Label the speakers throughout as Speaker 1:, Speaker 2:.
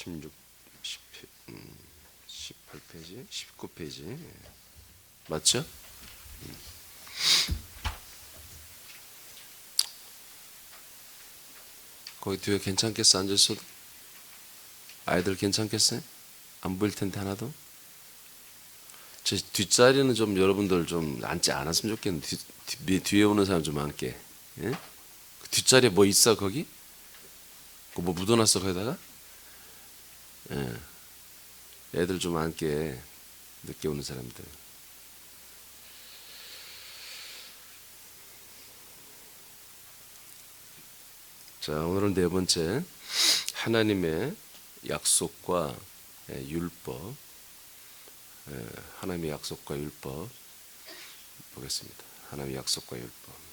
Speaker 1: 18페이지, 19페이지 맞죠? 거기 뒤에 괜찮겠어? 앉아있어도? 아이들 괜찮겠어요? 안 보일 텐데 하나도? 제 뒷자리는 좀 여러분들 좀 앉지 않았으면 좋겠는데 뒤에 오는 사람 좀 앉게. 예? 그 뒷자리에 뭐 있어 거기? 그 뭐 묻어놨어 거기다가? 예. 애들 좀 앉게. 늦게 오는 사람들. 자, 오늘은 네 번째 하나님의 약속과 율법. 하나님의 약속과 율법 보겠습니다. 하나님의 약속과 율법.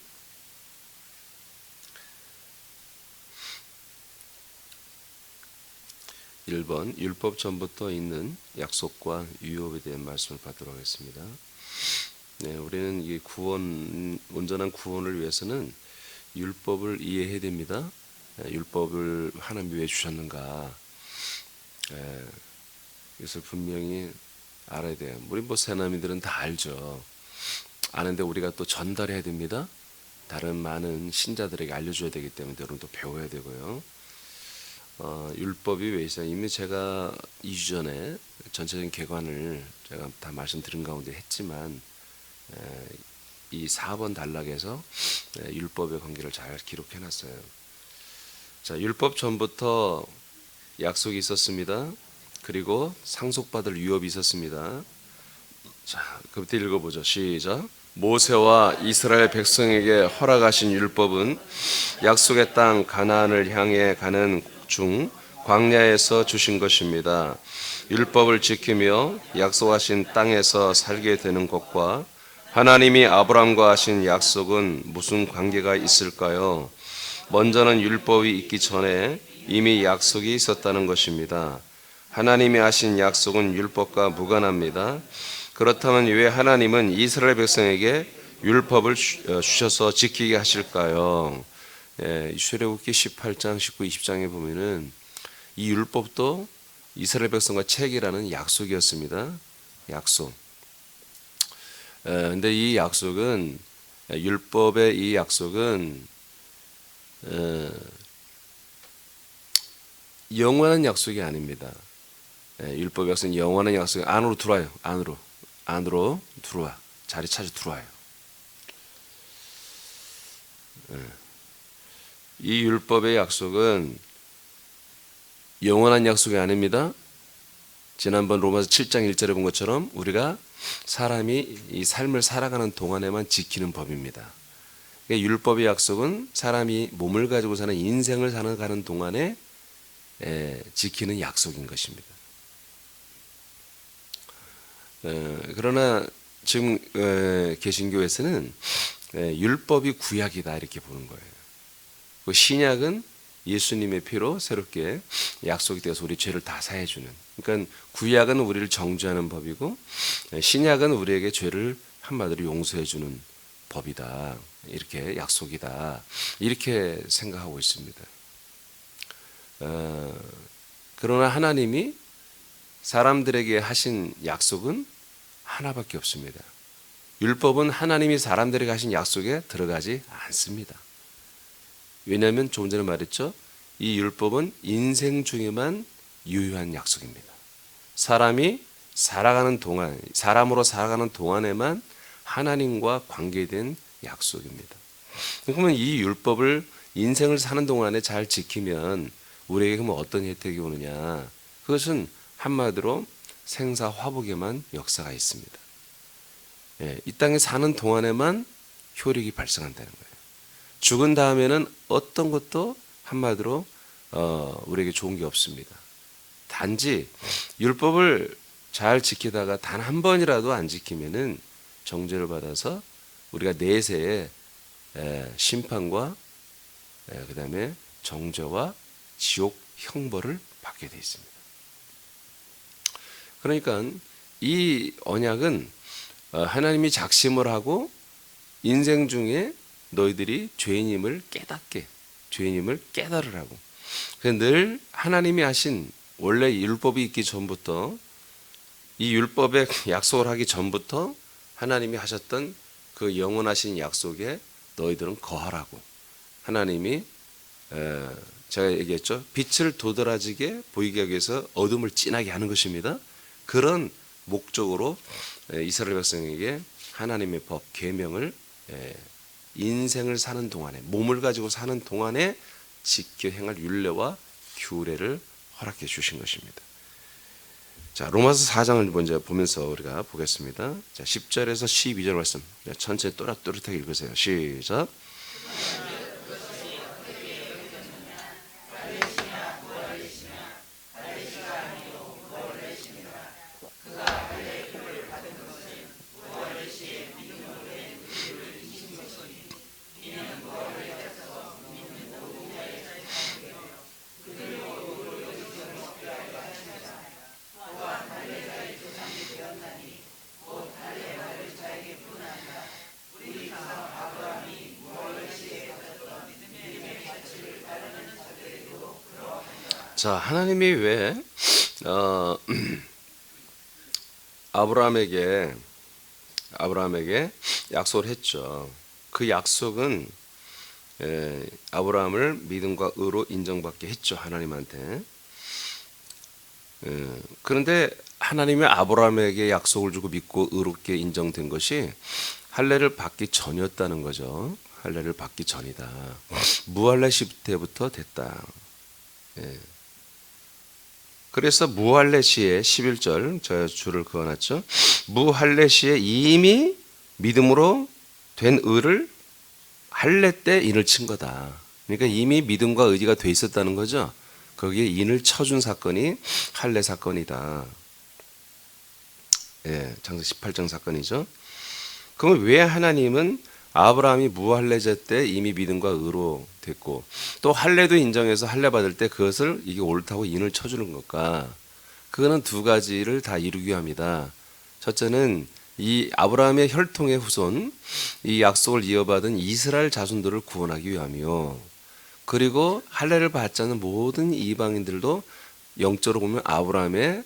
Speaker 1: 1번 율법 전부터 있는 약속과 유업에 대한 말씀을 받도록 하겠습니다. 네, 우리는 이 온전한 구원을 위해서는 율법을 이해해야 됩니다. 율법을 하나님이 왜 주셨는가? 이것을 분명히 알아야 돼요. 우리 새나미들은 다 알죠. 아는데 우리가 또 전달해야 됩니다. 다른 많은 신자들에게 알려줘야 되기 때문에 여러분도 배워야 되고요. 율법이 왜 있어요? 이미 제가 2주 전에 전체적인 개관을 제가 다 말씀드린 가운데 했지만 이 4번 단락에서 율법의 관계를 잘 기록해놨어요. 자, 율법 전부터 약속이 있었습니다. 그리고 상속받을 유업이 있었습니다. 자, 그부터 읽어보죠. 시작. 모세와 이스라엘 백성에게 허락하신 율법은 약속의 땅 가나안을 향해 가는 중 광야에서 주신 것입니다. 율법을 지키며 약속하신 땅에서 살게 되는 것과 하나님이 아브라함과 하신 약속은 무슨 관계가 있을까요? 먼저는 율법이 있기 전에 이미 약속이 있었다는 것입니다. 하나님이 하신 약속은 율법과 무관합니다. 그렇다면 왜 하나님은 이스라엘 백성에게 율법을 주셔서 지키게 하실까요? 출애굽기 18장, 19, 20장에 보면은 이 율법도 이스라엘 백성과 체결하는 약속이었습니다. 약속. 근데 이 약속은 율법의 이 약속은 영원한 약속이 아닙니다. 율법 약속은 영원한 약속이 안으로 들어와요. 안으로 들어와. 자리 찾아 들어와요. 이 율법의 약속은 영원한 약속이 아닙니다. 지난번 로마서 7장 1절에 본 것처럼 우리가 사람이 이 삶을 살아가는 동안에만 지키는 법입니다. 그러니까 율법의 약속은 사람이 몸을 가지고 사는 인생을 살아가는 동안에 지키는 약속인 것입니다. 그러나 지금 개신교에서는 율법이 구약이다 이렇게 보는 거예요. 그 신약은 예수님의 피로 새롭게 약속이 되어서 우리 죄를 다 사해주는. 그러니까 구약은 우리를 정죄하는 법이고 신약은 우리에게 죄를 한마디로 용서해주는 법이다. 이렇게 약속이다. 이렇게 생각하고 있습니다. 그러나 하나님이 사람들에게 하신 약속은 하나밖에 없습니다. 율법은 하나님이 사람들에게 하신 약속에 들어가지 않습니다. 왜냐하면 조금 전에 말했죠. 이 율법은 인생 중에만 유효한 약속입니다. 사람이 살아가는 동안, 사람으로 살아가는 동안에만 하나님과 관계된 약속입니다. 그러면 이 율법을 인생을 사는 동안에 잘 지키면 우리에게 그러면 어떤 혜택이 오느냐? 그것은 한마디로 생사화복에만 역사가 있습니다. 이 땅에 사는 동안에만 효력이 발생한다는 거예요. 죽은 다음에는 어떤 것도 한마디로 우리에게 좋은 게 없습니다. 단지 율법을 잘 지키다가 단 한 번이라도 안 지키면은 정죄를 받아서 우리가 내세에 심판과 그 다음에 정죄와 지옥 형벌을 받게 되어 있습니다. 그러니까 이 언약은 하나님이 작심을 하고 인생 중에 너희들이 죄인임을 깨닫게, 죄인임을 깨달으라고. 늘 하나님이 하신 원래 율법이 있기 전부터 이 율법의 약속을 하기 전부터 하나님이 하셨던 그 영원하신 약속에 너희들은 거하라고. 하나님이 제가 얘기했죠. 빛을 도드라지게 보이게 하기 위해서 어둠을 진하게 하는 것입니다. 그런 목적으로 이스라엘 백성에게 하나님의 법, 계명을 인생을 사는 동안에, 몸을 가지고 사는 동안에 지켜 행할 율례와 규례를 허락해 주신 것입니다. 자, 로마서 4장을 먼저 보면서 우리가 보겠습니다. 자, 10절에서 12절 말씀 천천히 또렷또렷하게 읽으세요. 시작. 자, 하나님이 왜 아브라함에게 약속을 했죠. 그 약속은 아브라함을 믿음과 의로 인정받게 했죠. 하나님한테. 그런데 하나님이 아브라함에게 약속을 주고 믿고 의롭게 인정된 것이 할례를 받기 전이었다는 거죠. 할례를 받기 전이다. 무할례 시대부터 됐다. 그래서 무할례 시에 11절 저 줄을 그어놨죠. 무할례 시에 이미 믿음으로 된 의를 할례 때 인을 친 거다. 그러니까 이미 믿음과 의지가 돼 있었다는 거죠. 거기에 인을 쳐준 사건이 할례 사건이다. 창세기 18장 사건이죠. 그럼 왜 하나님은 아브라함이 무할례제 때 이미 믿음과 의로 됐고 또 할례도 인정해서 할례 받을 때 그것을 이게 옳다고 인을 쳐주는 것과 그거는 두 가지를 다 이루기 위함이다. 첫째는 이 아브라함의 혈통의 후손, 이 약속을 이어받은 이스라엘 자손들을 구원하기 위함이요. 그리고 할례를 받지 않는 모든 이방인들도 영적으로 보면 아브라함의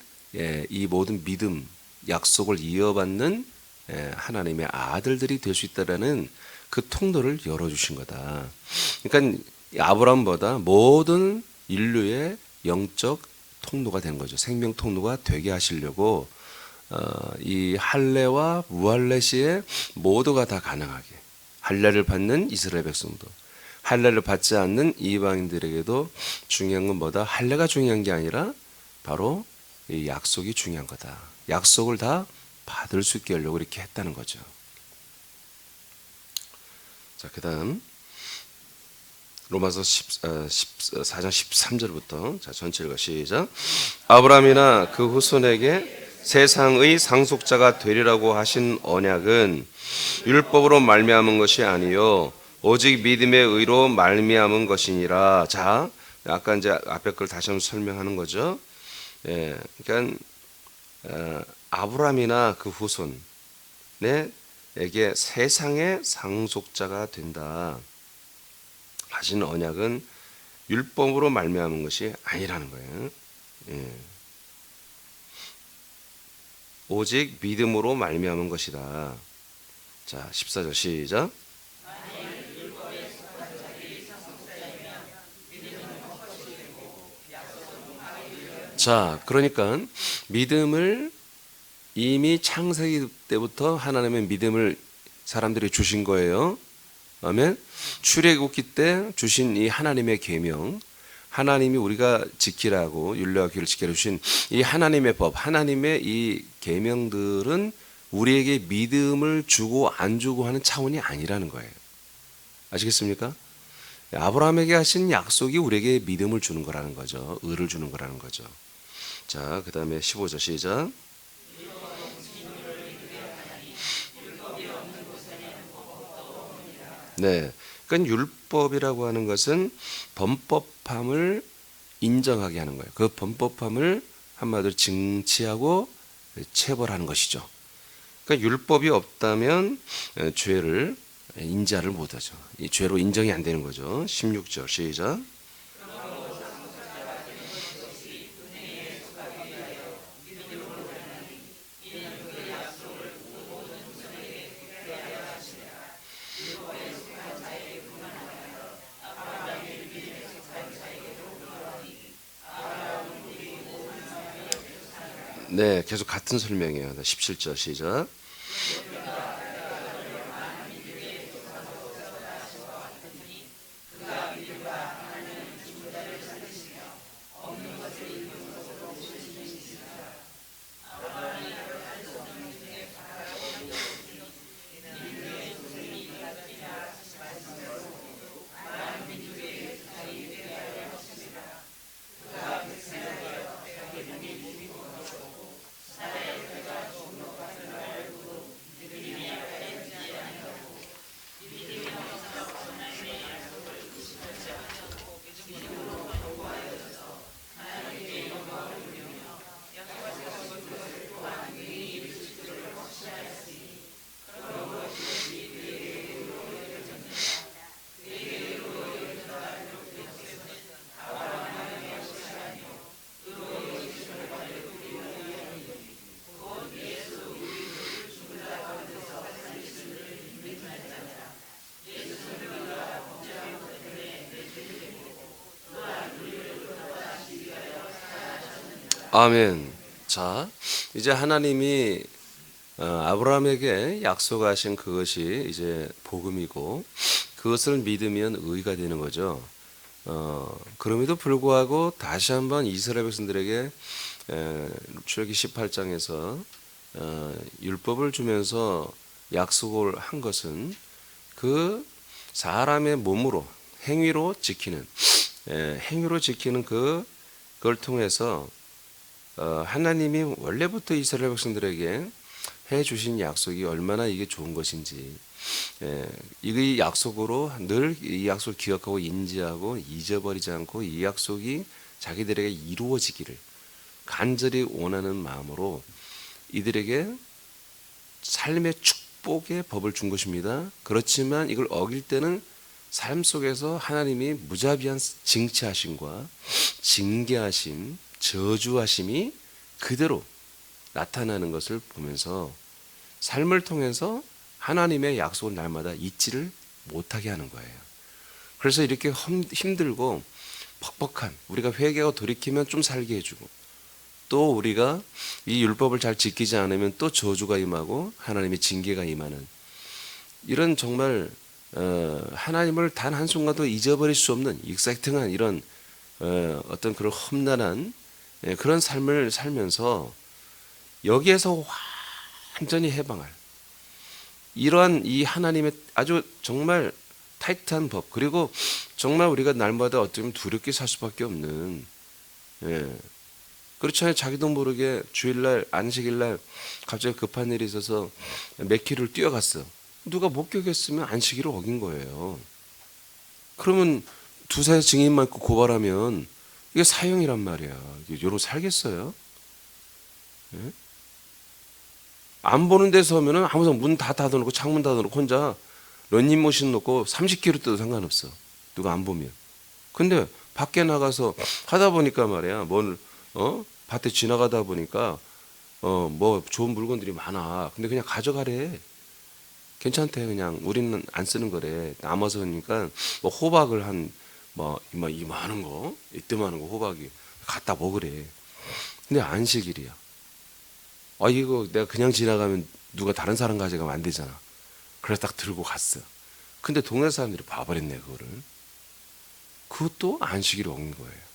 Speaker 1: 이 모든 믿음, 약속을 이어받는 하나님의 아들들이 될 수 있다라는 그 통로를 열어주신 거다. 그러니까 아브라함보다 모든 인류의 영적 통로가 된 거죠. 생명 통로가 되게 하시려고 이 할례와 무할례 시에 모두가 다 가능하게 할례를 받는 이스라엘 백성도 할례를 받지 않는 이방인들에게도 중요한 건 뭐다? 할례가 중요한 게 아니라 바로 이 약속이 중요한 거다. 약속을 다 받을 수 있게 하려고 이렇게 했다는 거죠. 자, 그 다음 로마서 4장 13절부터 자, 전체 읽어 시작. 아브라함이나 그 후손에게 세상의 상속자가 되리라고 하신 언약은 율법으로 말미암은 것이 아니요 오직 믿음의 의로 말미암은 것이니라. 자, 아까 이제 앞에 걸 다시 한번 설명하는 거죠. 그러니까 아브라함이나 그 후손에게 세상의 상속자가 된다 하신 언약은 율법으로 말미암은 것이 아니라는 거예요. 오직 믿음으로 말미암은 것이다. 자, 14절 시작. 자, 그러니까 믿음을 이미 창세기 때부터 하나님의 믿음을 사람들이 주신 거예요. 아멘. 출애굽기 때 주신 이 하나님의 계명, 하나님이 우리가 지키라고 율례와 규를 지키라 주신 이 하나님의 법, 하나님의 이 계명들은 우리에게 믿음을 주고 안 주고 하는 차원이 아니라는 거예요. 아시겠습니까? 아브라함에게 하신 약속이 우리에게 믿음을 주는 거라는 거죠. 의를 주는 거라는 거죠. 자, 그 다음에 15절 시작. 네, 그러니까 율법이라고 하는 것은 범법함을 인정하게 하는 거예요. 그 범법함을 한마디로 증치하고 체벌하는 것이죠. 그러니까 율법이 없다면 죄를 인자를 못하죠. 이 죄로 인정이 안 되는 거죠. 16절 시작. 네, 계속 같은 설명이에요. 17절 시작. 아멘. 자, 이제 하나님이 아브라함에게 약속하신 그것이 이제 복음이고 그것을 믿으면 의가 되는 거죠. 그럼에도 불구하고 다시 한번 이스라엘 백성들에게 출애굽기 18장에서 율법을 주면서 약속을 한 것은 그 사람의 몸으로 행위로 지키는 그걸 통해서 하나님이 원래부터 이스라엘 백성들에게 해 주신 약속이 얼마나 이게 좋은 것인지, 이 약속으로 늘 이 약속을 기억하고 인지하고 잊어버리지 않고 이 약속이 자기들에게 이루어지기를 간절히 원하는 마음으로 이들에게 삶의 축복의 법을 준 것입니다. 그렇지만 이걸 어길 때는 삶 속에서 하나님이 무자비한 징치하심과 징계하심, 저주하심이 그대로 나타나는 것을 보면서 삶을 통해서 하나님의 약속을 날마다 잊지를 못하게 하는 거예요. 그래서 이렇게 힘들고 퍽퍽한 우리가 회개하고 돌이키면 좀 살게 해주고 또 우리가 이 율법을 잘 지키지 않으면 또 저주가 임하고 하나님의 징계가 임하는 이런 정말 하나님을 단 한순간도 잊어버릴 수 없는 익사이팅한 이런 어떤 그런 험난한 그런 삶을 살면서 여기에서 완전히 해방할 이러한 이 하나님의 아주 정말 타이트한 법 그리고 정말 우리가 날마다 어쩌면 두렵게 살 수밖에 없는 그렇잖아요. 자기도 모르게 주일날 안식일날 갑자기 급한 일이 있어서 몇 킬로를 뛰어갔어. 누가 목격했으면 안식일을 어긴 거예요. 그러면 두세 증인만 있고 고발하면 이게 사형이란 말이야. 여러분 살겠어요? 예? 안 보는 데서 하면은 아무도 문 다 닫아놓고 창문 닫아놓고 혼자 런닝머신 놓고 30km 뛰어도 상관없어. 누가 안 보면. 근데 밖에 나가서 하다 보니까 말이야. 밭에 지나가다 보니까 뭐 좋은 물건들이 많아. 근데 그냥 가져가래. 괜찮대. 그냥 우리는 안 쓰는 거래. 남아서 그러니까 뭐 호박을 한뭐 이만한 거, 이때만한 거 호박이 갖다 먹으래. 근데 안식일이야. 이거 내가 그냥 지나가면 누가 다른 사람 가져가면 안 되잖아. 그래서 딱 들고 갔어. 근데 동네 사람들이 봐버렸네 그거를. 그것도 안식일을 어긴 거예요.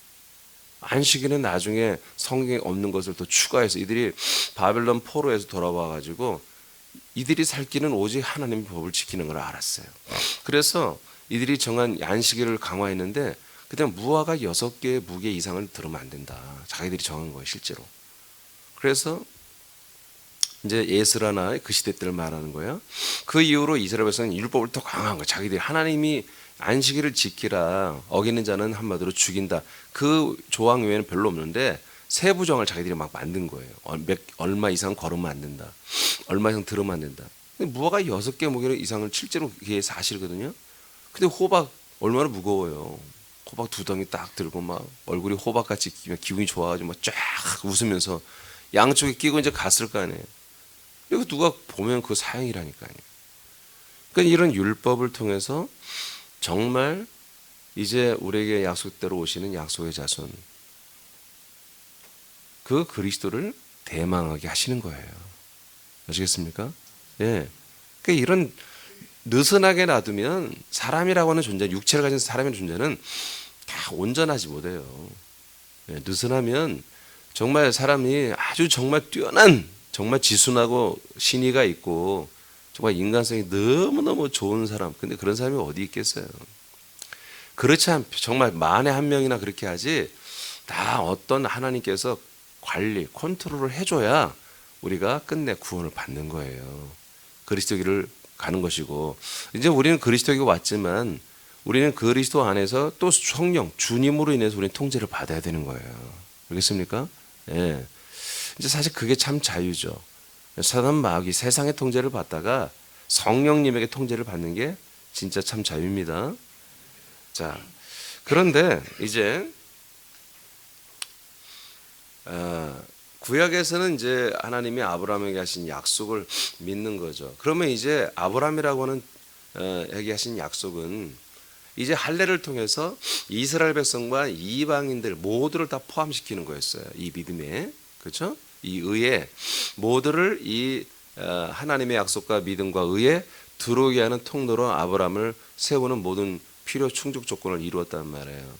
Speaker 1: 안식일은 나중에 성경에 없는 것을 더 추가해서 이들이 바벨론 포로에서 돌아와 가지고 이들이 살 길은 오직 하나님의 법을 지키는 걸 알았어요. 그래서 이들이 정한 안식일을 강화했는데 그때 무화과 6개의 무게 이상을 들으면 안 된다. 자기들이 정한 거예요 실제로. 그래서 이제 에스라나 그 시대 때를 말하는 거예요. 그 이후로 이스라엘 백성은 율법을 더 강화한 거예요. 자기들이 하나님이 안식일을 지키라 어기는 자는 한마디로 죽인다. 그 조항 외에는 별로 없는데 세부정을 자기들이 막 만든 거예요. 얼마 이상 걸으면 안 된다. 얼마 이상 들으면 안 된다. 근데 무화과 6개 무게 이상은 실제로 그게 사실이거든요. 근데 호박 얼마나 무거워요. 호박 2덩이 딱 들고 막 얼굴이 호박같이 기분이 좋아가지고 막 쫙 웃으면서 양쪽에 끼고 이제 갔을 거 아니에요. 이거 누가 보면 그 사형이라니까요. 그러니까 이런 율법을 통해서 정말 이제 우리에게 약속대로 오시는 약속의 자손 그 그리스도를 대망하게 하시는 거예요. 아시겠습니까? 예. 그러니까 이런 느슨하게 놔두면 사람이라고 하는 존재, 육체를 가진 사람의 존재는 다 온전하지 못해요. 예, 느슨하면 정말 사람이 아주 정말 뛰어난, 정말 지순하고 신의가 있고 정말 인간성이 너무너무 좋은 사람. 근데 그런 사람이 어디 있겠어요? 그렇지 않, 정말 만에 한 명이나 그렇게 하지, 다 어떤 하나님께서 관리, 컨트롤을 해줘야 우리가 끝내 구원을 받는 거예요. 그리스도기를 가는 것이고, 이제 우리는 그리스도기가 왔지만 우리는 그리스도 안에서 또 성령, 주님으로 인해서 우리는 통제를 받아야 되는 거예요. 알겠습니까? 예. 이제 사실 그게 참 자유죠. 사단 마귀 세상의 통제를 받다가 성령님에게 통제를 받는 게 진짜 참 자유입니다. 자, 그런데 이제 구약에서는 이제 하나님이 아브라함에게 하신 약속을 믿는 거죠. 그러면 이제 아브라함이라고 하는 에게 하신 약속은 이제 할례를 통해서 이스라엘 백성과 이방인들 모두를 다 포함시키는 거였어요. 이 믿음에, 그렇죠? 이 의에 모두를 이 하나님의 약속과 믿음과 의에 들어오게 하는 통로로 아브라함을 세우는 모든 필요 충족 조건을 이루었단 말이에요.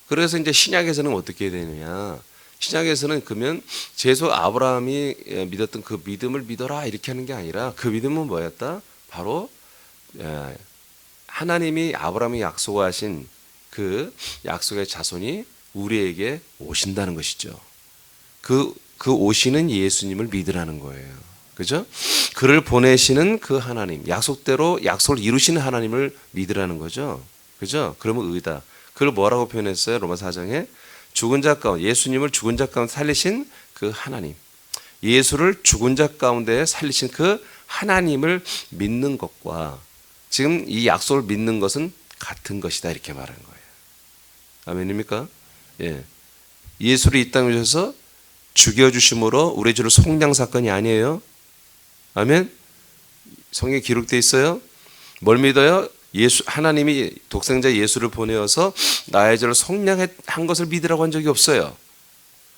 Speaker 1: 그래서 이제 신약에서는 어떻게 되느냐? 신약에서는 그러면 제소 아브라함이 믿었던 그 믿음을 믿어라 이렇게 하는 게 아니라 그 믿음은 뭐였다? 바로 하나님이 아브라함이 약속하신 그 약속의 자손이 우리에게 오신다는 것이죠. 그 오시는 예수님을 믿으라는 거예요. 그죠? 그를 보내시는 그 하나님, 약속대로 약속을 이루시는 하나님을 믿으라는 거죠. 그죠? 그러면 의다. 그걸 뭐라고 표현했어요? 로마 4장에 죽은 자 가운데, 예수님을 죽은 자 가운데 살리신 그 하나님, 예수를 죽은 자 가운데 살리신 그 하나님을 믿는 것과 지금 이 약속을 믿는 것은 같은 것이다 이렇게 말하는 거예요. 아멘입니까? 예. 예수를 이 땅에 오셔서 죽여주심으로 우리 죄를 속량 사건이 아니에요. 아멘. 성경에 기록되어 있어요. 뭘 믿어요? 예수, 하나님이 독생자 예수를 보내어서 나의 죄를 속량한 것을 믿으라고 한 적이 없어요.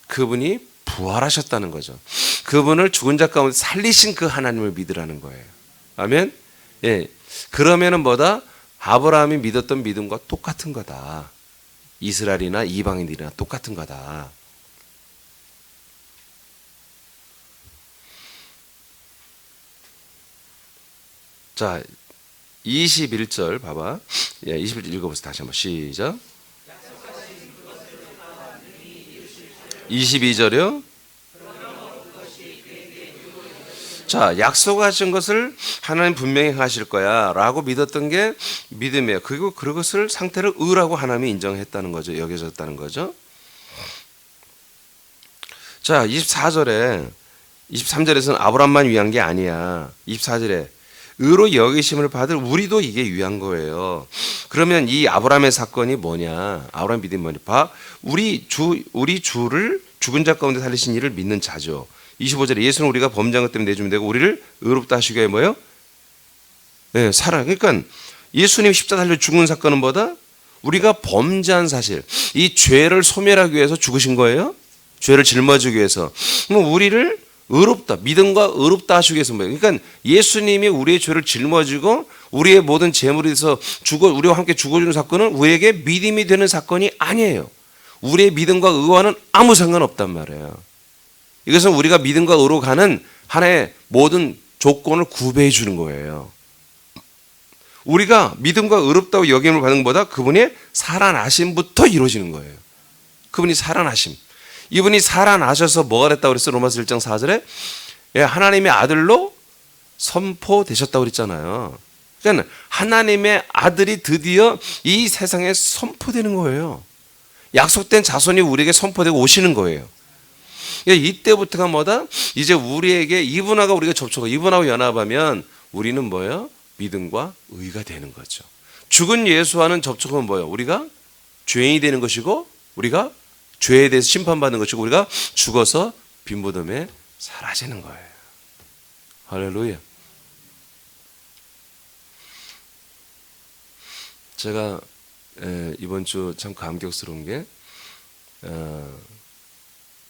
Speaker 1: 그분이 부활하셨다는 거죠. 그분을 죽은 자 가운데 살리신 그 하나님을 믿으라는 거예요. 아멘. 예. 그러면은 뭐다? 아브라함이 믿었던 믿음과 똑같은 거다. 이스라엘이나 이방인들이나 똑같은 거다. 자, 21절 봐봐. 예, 21절 읽어보세요. 다시 한번 시작. 22절이요. 자, 약속하신 것을 하나님 분명히 하실 거야 라고 믿었던 게 믿음이에요. 그리고 그것을 상태를 의라고 하나님이 인정했다는 거죠. 여겨졌다는 거죠. 자, 24절에 23절에서는 아브라함만 위한 게 아니야. 24절에 의로 여기심을 받을 우리도 이게 위한 거예요. 그러면 이 아브라함의 사건이 뭐냐? 아브라함 믿음이 뭐냐? 봐, 우리 주를 죽은 자 가운데 살리신 이를 믿는 자죠. 25절에 예수는 우리가 범죄한 것 때문에 내주면 되고 우리를 의롭다 하시기 위해 뭐예요? 네, 살아. 그러니까 예수님 십자가 달려 죽은 사건은 뭐다? 우리가 범죄한 사실, 이 죄를 소멸하기 위해서 죽으신 거예요. 죄를 짊어지기 위해서. 그럼 우리를 의롭다, 믿음과 의롭다 하시기 위해서 뭐예요? 그러니까 예수님이 우리의 죄를 짊어지고 우리의 모든 재물에 대해서 우리와 함께 죽어주는 사건은 우리에게 믿음이 되는 사건이 아니에요. 우리의 믿음과 의와는 아무 상관없단 말이에요. 이것은 우리가 믿음과 의로 가는 하나의 모든 조건을 구배해 주는 거예요. 우리가 믿음과 의롭다고 여김을 받는 것보다 그분의 살아나심부터 이루어지는 거예요. 그분이 살아나심. 이분이 살아나셔서 뭐가 됐다고 그랬어요? 로마서 1장 4절에 하나님의 아들로 선포되셨다고 그랬잖아요. 그러니까 하나님의 아들이 드디어 이 세상에 선포되는 거예요. 약속된 자손이 우리에게 선포되고 오시는 거예요. 이때부터가 뭐다? 이제 우리에게 이분하고 우리가 접촉하고 이분하고 연합하면 우리는 뭐예요? 믿음과 의가 되는 거죠. 죽은 예수와는 접촉하면 뭐예요? 우리가 죄인이 되는 것이고 우리가 죄에 대해서 심판받는 것이고 우리가 죽어서 빈무덤에 사라지는 거예요. 할렐루야. 제가 이번 주 참 감격스러운 게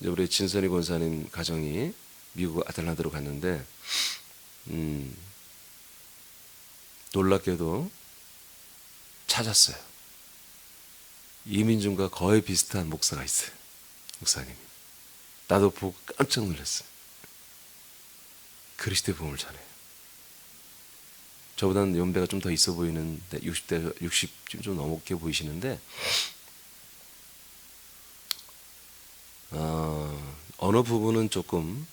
Speaker 1: 이제 우리 진선이 권사님 가정이 미국 아틀란타로 갔는데 놀랍게도 찾았어요. 이민준과 거의 비슷한 목사가 있어요. 목사님. 나도 보고 깜짝 놀랐어요. 그리스도의 복음을 전해요. 저보다는 연배가 좀 더 있어 보이는데 60대 60쯤 좀 넘게 보이시는데 어느 부분은 조금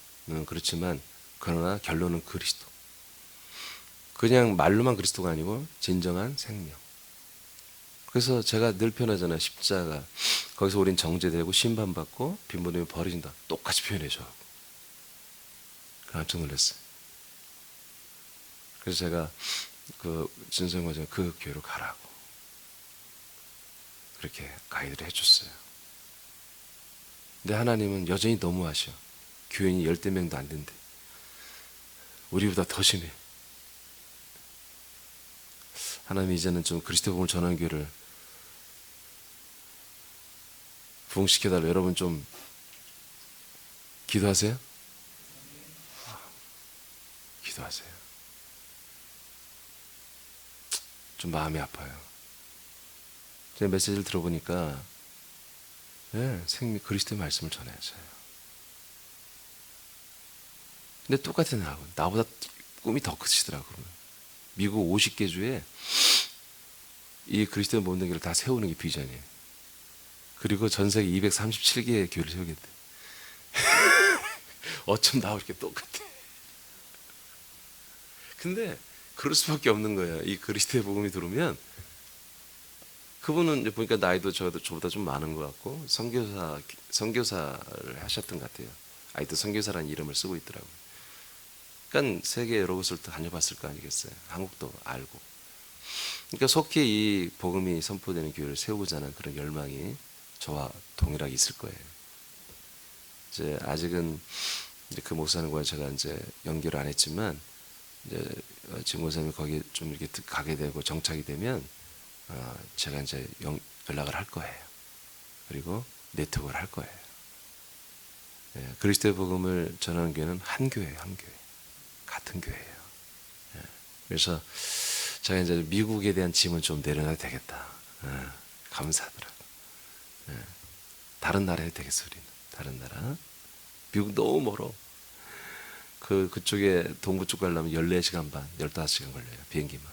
Speaker 1: 그렇지만 그러나 결론은 그리스도. 그냥 말로만 그리스도가 아니고 진정한 생명. 그래서 제가 늘 표현하잖아요. 십자가. 거기서 우린 정죄되고 심판받고 빈부님이 버려진다. 똑같이 표현해줘. 깜짝 놀랐어요. 그래서 제가 그 진성과장 그 교회로 가라고 그렇게 가이드를 해줬어요. 근데 하나님은 여전히 너무하셔. 교인이 10명도 안 된대. 우리보다 더 심해. 하나님이 이제는 좀 그리스도 복음을 전하는 교회를 부흥시켜달라고. 여러분 좀 기도하세요. 기도하세요. 좀 마음이 아파요. 제 메시지를 들어보니까 생명 그리스도의 말씀을 전해야죠. 근데 똑같은 나보다 꿈이 더 크시더라고요. 미국 50개 주에 이 그리스도의 모든 교회를 다 세우는 게 비전이에요. 그리고 전 세계 237개의 교회를 세우겠대. 어쩜 나와 이렇게 똑같아. 근데 그럴 수밖에 없는 거예요. 이 그리스도의 복음이 들어오면 그분은 이제 보니까 나이도 저보다 좀 많은 것 같고 선교사를 하셨던 것 같아요. 아직도 선교사라는 이름을 쓰고 있더라고요. 그러니까 세계 여러 곳을 다녀봤을 거 아니겠어요. 한국도 알고. 그러니까 속히 이 복음이 선포되는 교회를 세우고자 하는 그런 열망이 저와 동일하게 있을 거예요. 이제 아직은 이제 그 목사님과 제가 이제 연결을 안 했지만 이제 지금 목사님이 거기 좀 이렇게 가게 되고 정착이 되면 제가 이제 연락을 할 거예요. 그리고 네트워크를 할 거예요. 그리스도의 복음을 전하는 교회는 한 교회예요, 한 교회. 같은 교회예요. 그래서 제가 이제 미국에 대한 짐은 좀 내려놔야 되겠다. 감사하더라고요. 다른 나라에 되겠어, 우리는. 다른 나라. 미국 너무 멀어. 그쪽에 동부 쪽 가려면 14시간 반, 15시간 걸려요. 비행기만.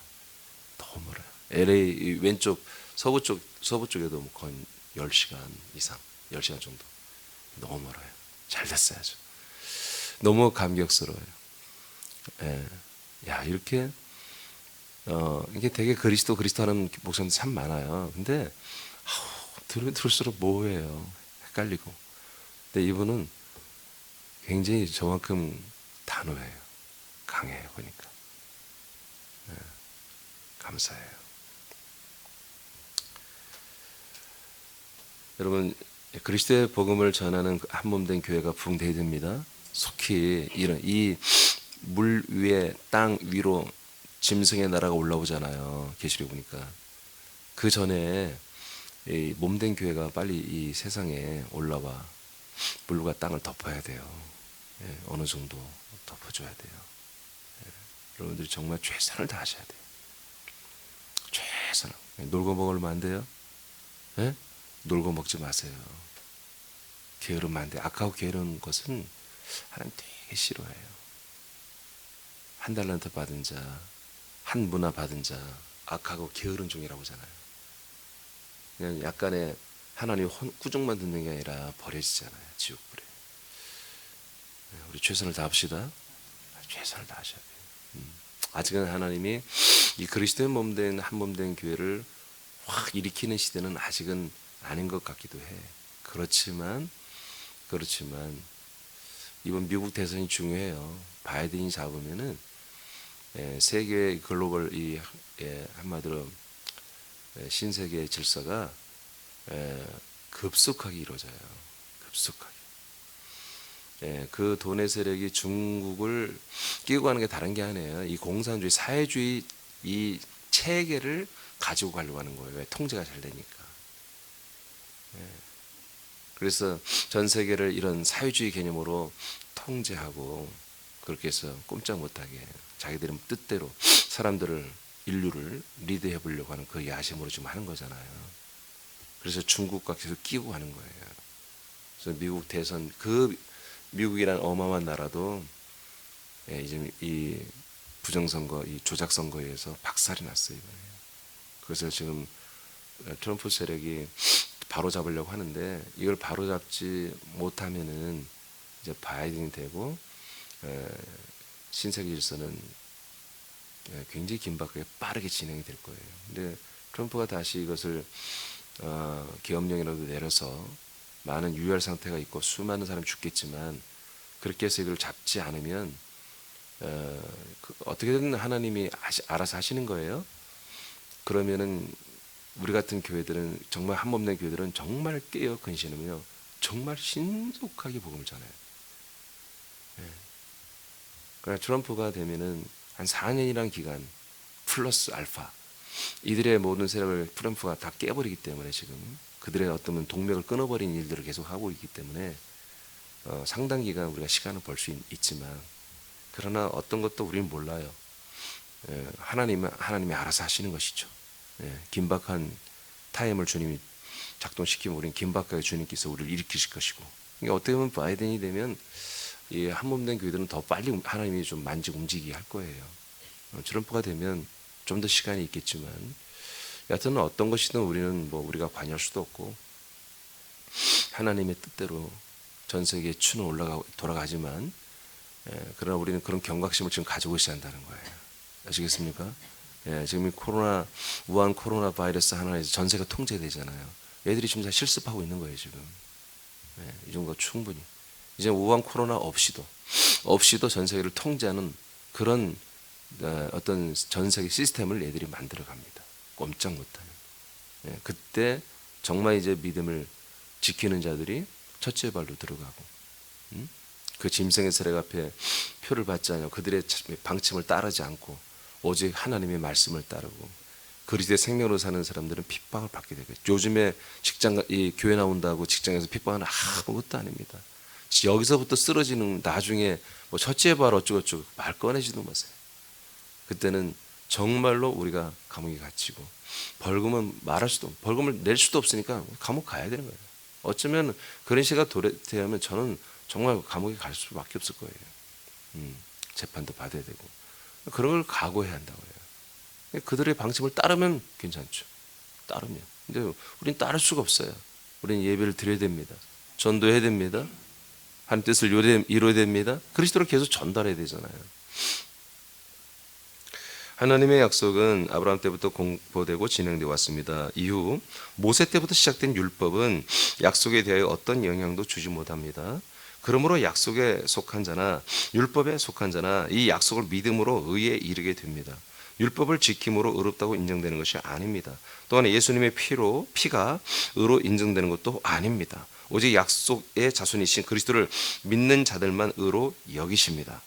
Speaker 1: 너무 멀어요. LA 왼쪽 서부 쪽에도 뭐 거의 10시간 이상, 10시간 정도. 너무 멀어요. 잘 됐어요, 아주. 너무 감격스러워요. 야, 이렇게 이게 되게 그리스도 하는 목사님들 참 많아요. 근데 들으면 들을수록 모호해요. 헷갈리고. 근데 이분은 굉장히 저만큼 단호해요. 강해요. 보니까. 감사해요. 여러분, 그리스도의 복음을 전하는 한몸된 교회가 부흥되어야 됩니다. 속히 이 물 위에 땅 위로 짐승의 나라가 올라오잖아요. 계시록 보니까. 그 전에 이 몸된 교회가 빨리 이 세상에 올라와 물과 땅을 덮어야 돼요. 어느 정도 덮어줘야 돼요. 여러분들이 정말 최선을 다하셔야 돼요. 최선을. 놀고 먹으면 안 돼요? 놀고 먹지 마세요. 게으르면 안 돼요. 악하고 게으른 것은 하나님 되게 싫어해요. 한 달란트 받은 자, 한 문화 받은 자, 악하고 게으른 종이라고 하잖아요. 그냥 약간의 하나님 꾸중만 듣는 게 아니라 버려지잖아요. 지옥불에. 우리 최선을 다합시다. 최선을 다하셔야 돼요. 아직은 하나님이 이 그리스도의 몸된 한몸된 교회를 확 일으키는 시대는 아직은 아닌 것 같기도 해. 그렇지만 이번 미국 대선이 중요해요. 바이든이 잡으면은 세계 글로벌 한마디로 신세계 질서가 급속하게 이루어져요. 급속하게. 그 돈의 세력이 중국을 끼고 가는 게 다른 게 아니에요. 이 공산주의, 사회주의 이 체계를 가지고 가려고 하는 거예요. 왜? 통제가 잘 되니까. 그래서 전 세계를 이런 사회주의 개념으로 통제하고 그렇게 해서 꼼짝 못하게 자기들은 뜻대로 사람들을 인류를 리드해 보려고 하는 그 야심으로 지금 하는 거잖아요. 그래서 중국과 계속 끼고 하는 거예요. 그래서 미국 대선 그 미국이란 어마어마한 나라도 이제 이 부정선거, 이 조작선거에서 박살이 났어요 이번에. 그래서 지금 트럼프 세력이 바로 잡으려고 하는데 이걸 바로 잡지 못하면은 이제 바이든이 되고 신세계 질서는 굉장히 긴박하게 빠르게 진행이 될 거예요. 근데 트럼프가 다시 이것을 계엄령이라도 내려서 많은 유혈 상태가 있고 수많은 사람이 죽겠지만 그렇게 해서 이걸 잡지 않으면 어떻게든 하나님이 알아서 하시는 거예요. 그러면은 우리 같은 교회들은 정말 한몸된 교회들은 정말 깨어 근신하며 정말 신속하게 복음을 전해요. 그러나 트럼프가 되면은 한 4년이라는 기간 플러스 알파 이들의 모든 세력을 트럼프가 다 깨버리기 때문에 지금 그들의 어떤 동맥을 끊어버린 일들을 계속 하고 있기 때문에 상당 기간 우리가 시간을 벌 수 있지만 그러나 어떤 것도 우리는 몰라요. 하나님이 알아서 하시는 것이죠. 긴박한 타임을 주님이 작동시키면 우리는 긴박하게 주님께서 우리를 일으키실 것이고 그러니까 어떻게 보면 바이든이 되면 이 한몸된 교회들은 더 빨리 하나님이 좀 만지고 움직이게 할 거예요. 트럼프가 되면 좀 더 시간이 있겠지만 여하튼 어떤 것이든 우리는 뭐 우리가 관여할 수도 없고 하나님의 뜻대로 전 세계에 추는 돌아가지만 그러나 우리는 그런 경각심을 지금 가지고 있어야 한다는 거예요. 아시겠습니까? 지금 이 우한 코로나 바이러스 하나에서 전 세계가 통제되잖아요. 애들이 지금 다 실습하고 있는 거예요 지금. 이 정도가 충분히. 이제 우한 코로나 없이도 전 세계를 통제하는 그런 어떤 전 세계 시스템을 애들이 만들어 갑니다. 꼼짝 못하는. 그때 정말 이제 믿음을 지키는 자들이 첫째 발로 들어가고, 그 짐승의 세력 앞에 표를 받지 않고 그들의 방침을 따르지 않고 오직 하나님의 말씀을 따르고 그리스도의 생명으로 사는 사람들은 핍박을 받게 되겠죠. 요즘에 이 교회 나온다고 직장에서 핍박은 아무것도 아닙니다. 여기서부터 쓰러지는 나중에 뭐 첫째 발 어쩌고저쩌고 말 꺼내지도 마세요. 그때는 정말로 우리가 감옥에 갇히고 벌금을 벌금을 낼 수도 없으니까 감옥 가야 되는 거예요. 어쩌면 그런 시가 도래되면 저는 정말 감옥에 갈 수밖에 없을 거예요. 재판도 받아야 되고 그런 걸 각오해야 한다고 해요. 그들의 방침을 따르면 괜찮죠. 따르면. 근데 우리는 따를 수가 없어요. 우리는 예배를 드려야 됩니다. 전도해야 됩니다. 하나님 뜻을 이루어야 됩니다. 그리스도를 계속 전달해야 되잖아요. 하나님의 약속은 아브라함 때부터 공포되고 진행되어 왔습니다. 이후 모세 때부터 시작된 율법은 약속에 대하여 어떤 영향도 주지 못합니다. 그러므로 약속에 속한 자나 율법에 속한 자나 이 약속을 믿음으로 의에 이르게 됩니다. 율법을 지킴으로 의롭다고 인정되는 것이 아닙니다. 또한 예수님의 피가 의로 인정되는 것도 아닙니다. 오직 약속의 자손이신 그리스도를 믿는 자들만 의로 여기십니다.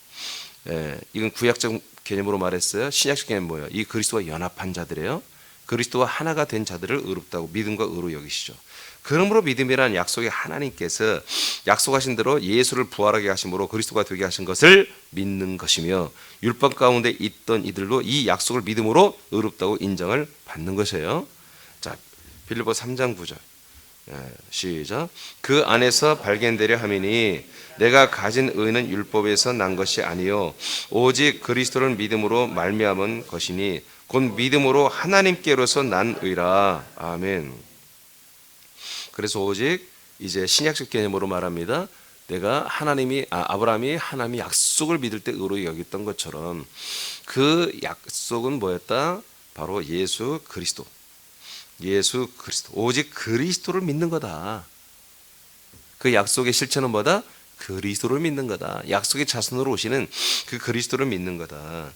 Speaker 1: 이건 구약적 개념으로 말했어요. 신약적 개념은 뭐예요? 이 그리스도와 연합한 자들이에요. 그리스도와 하나가 된 자들을 의롭다고 믿음과 의로 여기시죠. 그러므로 믿음이란 약속의 하나님께서 약속하신 대로 예수를 부활하게 하심으로 그리스도가 되게 하신 것을 믿는 것이며 율법 가운데 있던 이들도 이 약속을 믿음으로 의롭다고 인정을 받는 것이에요. 자, 빌립보 3장 9절 시작. 그 안에서 발견되려 함이니 내가 가진 의는 율법에서 난 것이 아니요 오직 그리스도를 믿음으로 말미암은 것이니 곧 믿음으로 하나님께로서 난 의라. 아멘. 그래서 오직 이제 신약적 개념으로 말합니다. 내가 아브라함이 하나님의 약속을 믿을 때 의로 여겼던 것처럼 그 약속은 뭐였다? 바로 예수 그리스도. 오직 그리스도를 믿는 거다. 그 약속의 실체는 뭐다? 그리스도를 믿는 거다. 약속의 자손으로 오시는 그 그리스도를 믿는 거다.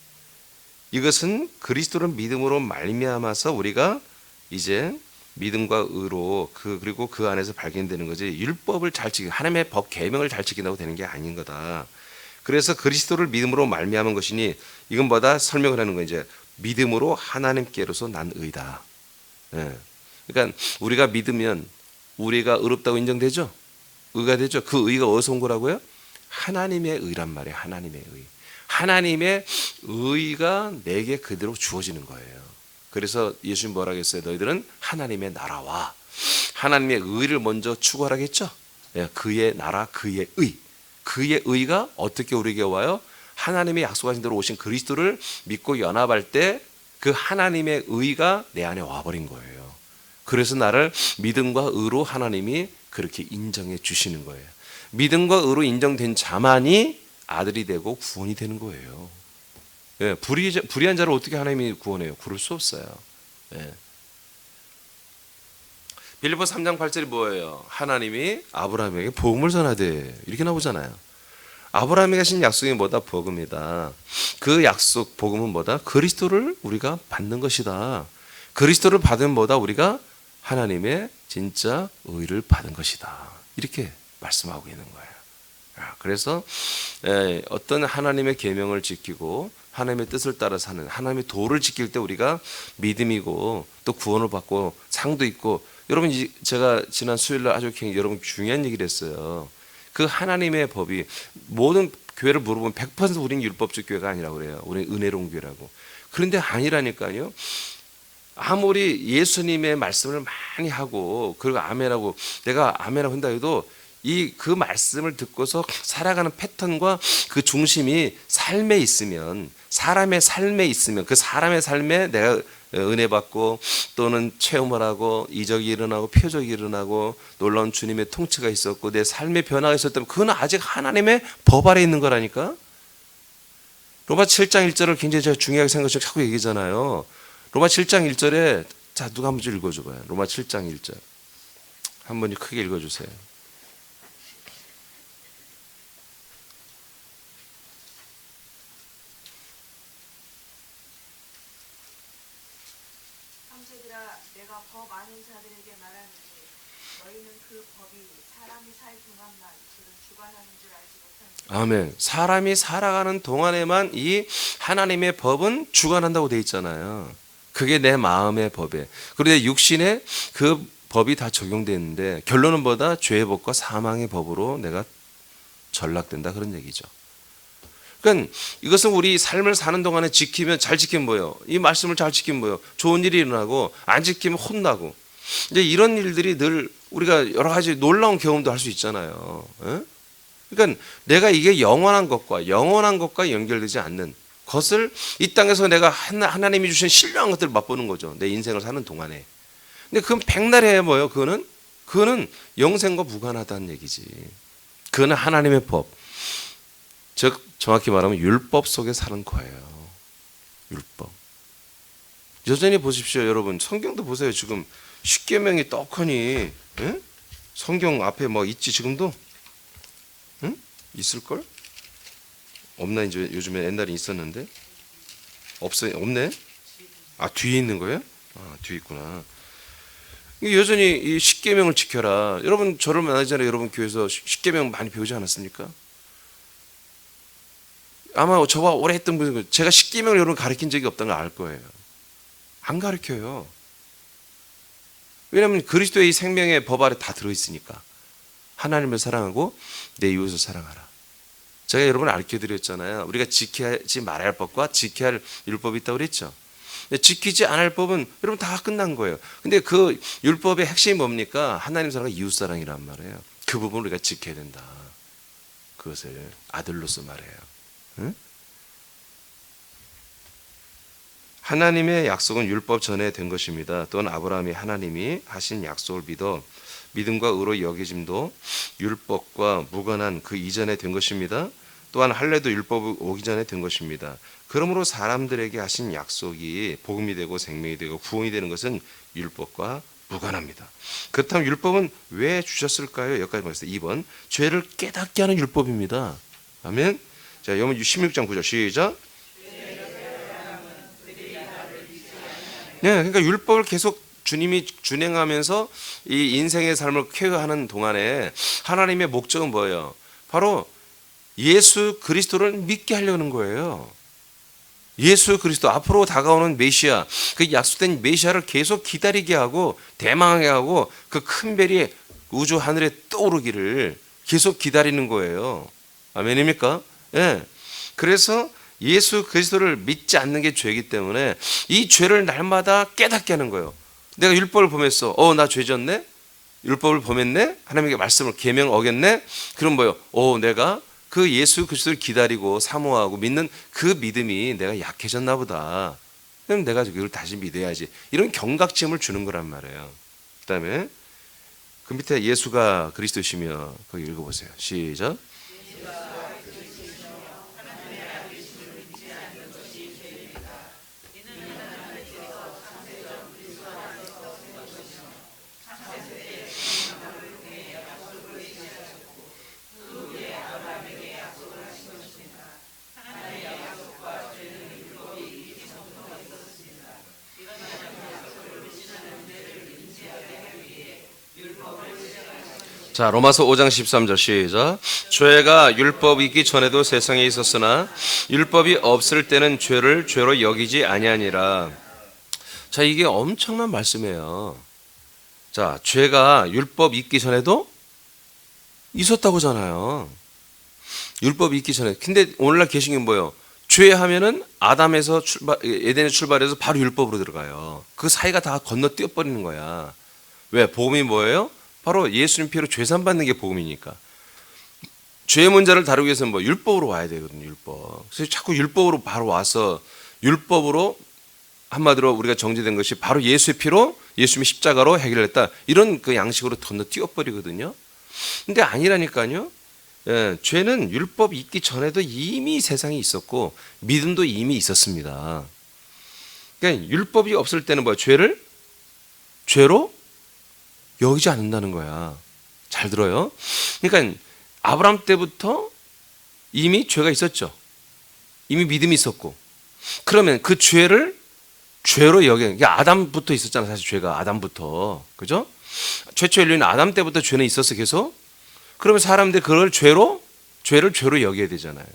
Speaker 1: 이것은 그리스도를 믿음으로 말미암아서 우리가 이제 믿음과 의로 그리고 그 안에서 발견되는 거지. 율법을 잘 지키 하나님의 법 계명을 잘 지킨다고 되는 게 아닌 거다. 그래서 그리스도를 믿음으로 말미암은 것이니 이건 뭐다? 설명을 하는 거 이제 믿음으로 하나님께로서 난 의다. 그러니까 우리가 믿으면 우리가 의롭다고 인정되죠. 의가 되죠. 그 의가 어디서 온 거라고요? 하나님의 의란 말이에요. 하나님의 의. 하나님의 의가 내게 그대로 주어지는 거예요. 그래서 예수님 뭐라 했어요? 너희들은 하나님의 나라와 하나님의 의를 먼저 추구하라겠죠. 그의 나라, 그의 의. 그의 의가 어떻게 우리에게 와요? 하나님의 약속하신 대로 오신 그리스도를 믿고 연합할 때 그 하나님의 의가 내 안에 와버린 거예요. 그래서 나를 믿음과 의로 하나님이 그렇게 인정해 주시는 거예요. 믿음과 의로 인정된 자만이 아들이 되고 구원이 되는 거예요. 불의한 자를 어떻게 하나님이 구원해요? 그럴 수 없어요. 빌립보 3장 8절이 뭐예요? 하나님이 아브라함에게 복음을 전하되 이렇게 나오잖아요. 아브라함에게 하신 약속이 뭐다? 복음이다. 그 약속 복음은 뭐다? 그리스도를 우리가 받는 것이다. 그리스도를 받은 뭐다? 우리가 하나님의 진짜 의를 받은 것이다. 이렇게 말씀하고 있는 거예요. 그래서 어떤 하나님의 계명을 지키고 하나님의 뜻을 따라 사는 하나님의 도를 지킬 때 우리가 믿음이고 또 구원을 받고 상도 있고, 여러분 제가 지난 수요일날 아주 여러분 중요한 얘기를 했어요. 그 하나님의 법이 모든 교회를 물어보면 100% 우리는 율법적 교회가 아니라고 그래요. 우리는 은혜로운 교회라고. 그런데 아니라니까요. 아무리 예수님의 말씀을 많이 하고 그리고 아멘하고 내가 아멘하고 한다 해도 그 말씀을 듣고서 살아가는 패턴과 그 중심이 삶에 있으면, 사람의 삶에 있으면 그 사람의 삶에 내가 은혜 받고 또는 체험을 하고 이적이 일어나고 표적이 일어나고 놀라운 주님의 통치가 있었고 내 삶의 변화가 있었다면 그건 아직 하나님의 법 아래 있는 거라니까. 로마 7장 1절을 굉장히 제가 중요하게 생각해서 자꾸 얘기잖아요. 로마 7장 1절에 자 누가 한번 좀 읽어줘봐요. 로마 7장 1절 한번 크게 읽어주세요.
Speaker 2: 내가 법 아는 자들에게 말하노니 너희는 그 법이 사람이 살 동안만 그를 주관하는 줄 알지 못하느냐.
Speaker 1: 아멘. 사람이 살아가는 동안에만 이 하나님의 법은 주관한다고 돼 있잖아요. 그게 내 마음의 법에. 그런데 육신에 그 법이 다 적용되는데 결론은 뭐다? 죄의 법과 사망의 법으로 내가 전락된다, 그런 얘기죠. 그러니까 이것은 우리 삶을 사는 동안에 지키면, 잘 지키면 뭐예요? 이 말씀을 잘 지키면 뭐예요? 좋은 일이 일어나고 안 지키면 혼나고. 이제 이런 일들이 늘 우리가 여러 가지 놀라운 경험도 할 수 있잖아요. 그러니까 내가 이게 영원한 것과 연결되지 않는 것을 이 땅에서 내가 하나님이 주신 신령한 것들을 맛보는 거죠. 내 인생을 사는 동안에. 근데 그건 백날에 뭐예요? 그거는 영생과 무관하다는 얘기지. 그거는 하나님의 법. 즉 정확히 말하면 율법 속에 사는 거예요. 율법. 여전히 보십시오, 여러분. 성경도 보세요. 지금 십계명이 떡하니 성경 앞에 뭐 있지 지금도? 있을걸? 없나? 이제 요즘에 옛날에 있었는데 없네? 아, 뒤에 있는 거예요? 아, 뒤에 있구나. 여전히 이 십계명을 지켜라. 여러분 저를 만나잖아요. 여러분 교회에서 십계명 많이 배우지 않았습니까? 아마 저와 오래 했던 분들, 제가 십계명을 여러분 가르친 적이 없다는 걸 알 거예요. 안 가르쳐요. 왜냐하면 그리스도의 생명의 법 아래 다 들어있으니까. 하나님을 사랑하고 내 이웃을 사랑하라. 제가 여러분을 알려드렸잖아요. 우리가 지키지 말아야 할 법과 지켜야 할 율법이 있다고 그랬죠. 지키지 않을 법은 여러분 다 끝난 거예요. 근데 그 율법의 핵심이 뭡니까? 하나님 사랑과 이웃 사랑이란 말이에요. 그 부분을 우리가 지켜야 된다. 그것을 아들로서 말해요. 응? 하나님의 약속은 율법 전에 된 것입니다. 또한 아브라함이 하나님이 하신 약속을 믿어 믿음과 의로 여겨짐도 율법과 무관한 그 이전에 된 것입니다. 또한 할례도 율법 오기 전에 된 것입니다. 그러므로 사람들에게 하신 약속이 복음이 되고 생명이 되고 구원이 되는 것은 율법과 무관합니다. 그렇다면 율법은 왜 주셨을까요? 여기까지 보겠습니다. 2번, 죄를 깨닫게 하는 율법입니다. 아멘. 자, 여러분 16장 9절 시작. 네, 그러니까 율법을 계속 주님이 준행하면서 이 인생의 삶을 쾌유하는 동안에 하나님의 목적은 뭐예요? 바로 예수 그리스도를 믿게 하려는 거예요. 예수 그리스도, 앞으로 다가오는 메시아, 그 약속된 메시아를 계속 기다리게 하고 대망하게 하고 그 큰 별이 우주 하늘에 떠오르기를 계속 기다리는 거예요. 아멘입니까? 예. 그래서 예수 그리스도를 믿지 않는 게 죄이기 때문에 이 죄를 날마다 깨닫게 하는 거예요. 내가 율법을 범했어. 나 죄 졌네? 율법을 범했네? 하나님의 말씀을 계명 어겼네? 그럼 뭐요? 내가 그 예수 그리스도를 기다리고 사모하고 믿는 그 믿음이 내가 약해졌나 보다. 그럼 내가 그걸 다시 믿어야지. 이런 경각심을 주는 거란 말이에요. 그다음에 그 밑에 예수가 그리스도시며 거기 읽어보세요. 시작. 자, 로마서 5장 13절 시작. 죄가 율법이 있기 전에도 세상에 있었으나 율법이 없을 때는 죄를 죄로 여기지 아니하니라. 자, 이게 엄청난 말씀이에요. 자, 죄가 율법이 있기 전에도 있었다고잖아요. 율법이 있기 전에. 근데 오늘날 계신 게 뭐예요? 죄 하면은 아담에서 에덴에서 출발해서 바로 율법으로 들어가요. 그 사이가 다 건너뛰어 버리는 거야. 왜? 복음이 뭐예요? 바로 예수님 피로 죄산 받는 게 복음이니까. 죄의 문제를 다루기 위해서는 율법으로 와야 되거든요. 율법. 그래서 자꾸 율법으로 바로 와서 율법으로 한마디로 우리가 정죄된 것이 바로 예수의 피로 예수님의 십자가로 해결했다. 이런 그 양식으로 건너뛰어 버리거든요. 근데 아니라니까요. 예, 죄는 율법이 있기 전에도 이미 세상에 있었고 믿음도 이미 있었습니다. 그러니까 율법이 없을 때는 죄를 죄로 여기지 않는다는 거야. 잘 들어요. 그러니까 아브라함 때부터 이미 죄가 있었죠. 이미 믿음이 있었고. 그러면 그 죄를 죄로 그러니까 아담부터 있었잖아. 사실 죄가 아담부터. 그죠? 최초 인류는 아담 때부터 죄는 있었어 계속. 그러면 사람들이 그걸 죄를 죄로 여겨야 되잖아요.